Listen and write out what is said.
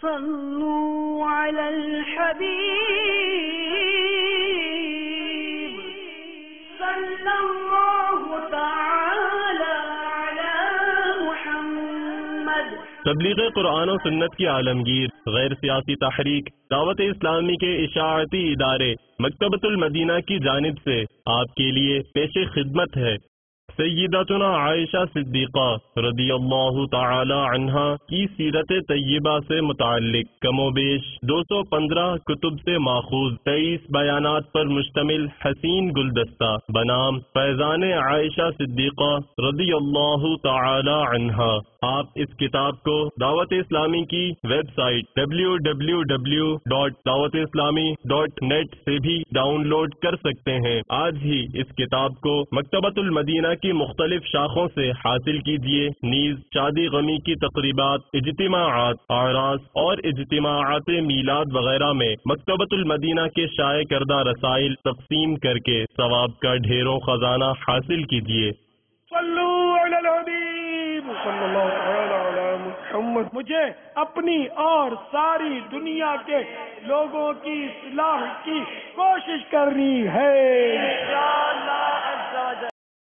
صلوا على الحبيب صلى الله تعالى على محمد. تبلیغ قرآن و سنت کی عالمگیر غیر سیاسی تحریک دعوت اسلامی کے اشاعتی ادارے مکتبۃ المدینہ کی جانب سے آپ کے لیے پیش خدمت ہے سیداتنا عائشہ صدیقہ رضی اللہ تعالی عنہا کی سیرت طیبہ سے متعلق کم و بیش 215 کتب سے ماخوذ 23 بیانات پر مشتمل حسین گلدستہ بنام فیضان عائشہ صدیقہ رضی اللہ تعالی عنہا. آپ اس کتاب کو دعوت اسلامی کی ویب سائٹ www.dawatislami.net سے بھی ڈاؤن لوڈ کر سکتے ہیں. آج ہی اس کتاب کو مکتبۃ المدینہ کی مختلف شاخوں سے حاصل کیجیے. نیز شادی غمی کی تقریبات، اجتماعات، اعراس اور اجتماعات میلاد وغیرہ میں مکتبۃ المدینہ کے شائع کردہ رسائل تقسیم کر کے ثواب کا ڈھیروں خزانہ حاصل کیجیے. صلو علی الحبیب صلی اللہ تعالی علی محمد. مجھے اپنی اور ساری دنیا کے لوگوں کی اصلاح کی کوشش کرنی ہے.